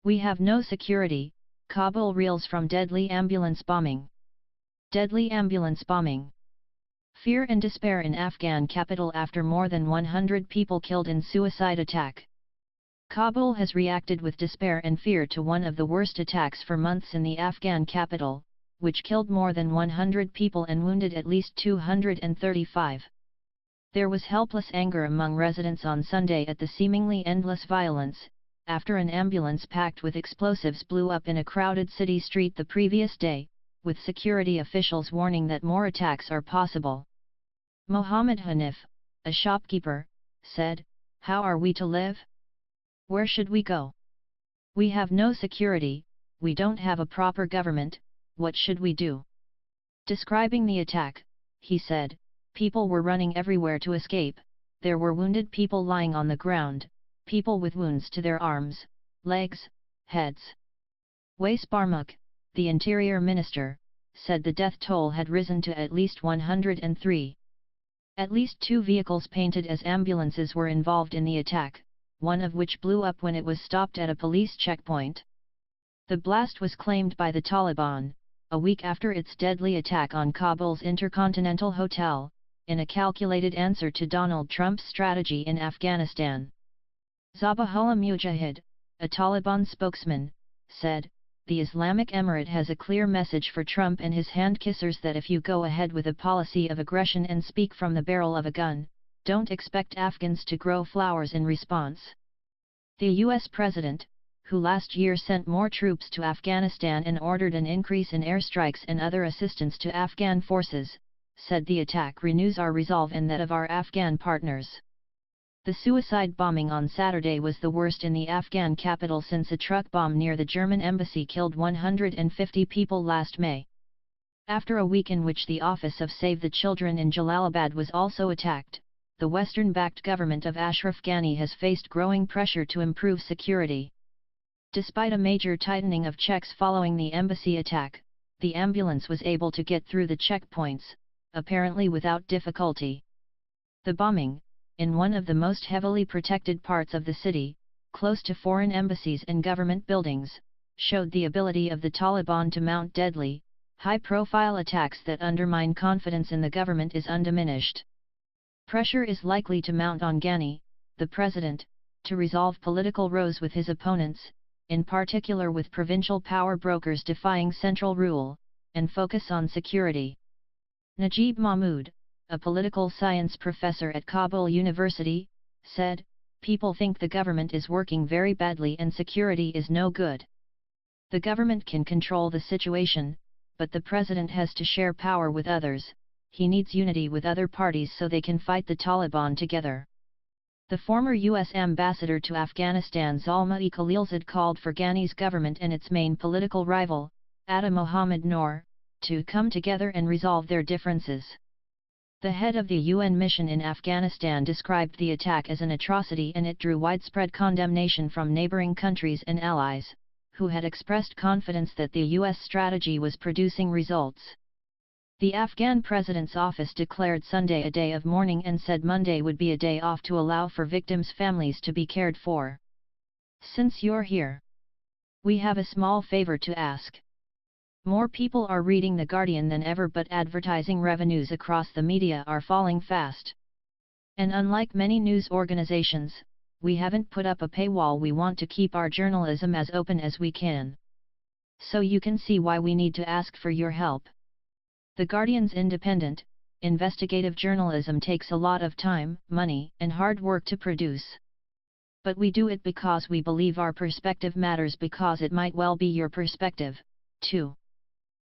We have no security, Kabul reels from deadly ambulance bombing. Deadly ambulance bombing. Fear and despair in Afghan capital after more than 100 people killed in suicide attack. Kabul has reacted with despair and fear to one of the worst attacks for months in the Afghan capital, which killed more than 100 people and wounded at least 235. There was helpless anger among residents on Sunday at the seemingly endless violence, after an ambulance packed with explosives blew up in a crowded city street the previous day, with security officials warning that more attacks are possible. Mohammed Hanif, a shopkeeper, said, "How are we to live? Where should we go? We have no security, we don't have a proper government, what should we do?" Describing the attack, he said, "People were running everywhere to escape, there were wounded people lying on the ground, people with wounds to their arms, legs, heads." Wais Barmuk, the interior minister, said the death toll had risen to at least 103. At least 2 vehicles painted as ambulances were involved in the attack, one of which blew up when it was stopped at a police checkpoint. The blast was claimed by the Taliban, a week after its deadly attack on Kabul's Intercontinental Hotel, in a calculated answer to Donald Trump's strategy in Afghanistan. Zabihullah Mujahid, a Taliban spokesman, said, "The Islamic Emirate has a clear message for Trump and his hand-kissers that if you go ahead with a policy of aggression and speak from the barrel of a gun, don't expect Afghans to grow flowers in response." The US President, who last year sent more troops to Afghanistan and ordered an increase in airstrikes and other assistance to Afghan forces, said the attack renews our resolve and that of our Afghan partners. The suicide bombing on Saturday was the worst in the Afghan capital since a truck bomb near the German embassy killed 150 people last May. After a week in which the Office of Save the Children in Jalalabad was also attacked, the Western-backed government of Ashraf Ghani has faced growing pressure to improve security. Despite a major tightening of checks following the embassy attack, the ambulance was able to get through the checkpoints, apparently without difficulty. The bombing, in one of the most heavily protected parts of the city, close to foreign embassies and government buildings, showed the ability of the Taliban to mount deadly, high-profile attacks that undermine confidence in the government is undiminished. Pressure is likely to mount on Ghani, the president, to resolve political rows with his opponents, in particular with provincial power brokers defying central rule, and focus on security. Najib Mahmood, a political science professor at Kabul University, said, "People think the government is working very badly and security is no good. The government can control the situation, but the president has to share power with others, he needs unity with other parties so they can fight the Taliban together." The former U.S. ambassador to Afghanistan Zalmay Khalilzad called for Ghani's government and its main political rival, Atta Mohammed Noor, to come together and resolve their differences. The head of the UN mission in Afghanistan described the attack as an atrocity and it drew widespread condemnation from neighboring countries and allies, who had expressed confidence that the US strategy was producing results. The Afghan president's office declared Sunday a day of mourning and said Monday would be a day off to allow for victims' families to be cared for. "Since you're here, we have a small favor to ask. More people are reading The Guardian than ever, but advertising revenues across the media are falling fast. And unlike many news organizations, we haven't put up a paywall. We want to keep our journalism as open as we can. So you can see why we need to ask for your help. The Guardian's independent, investigative journalism takes a lot of time, money, and hard work to produce. But we do it because we believe our perspective matters, because it might well be your perspective, too.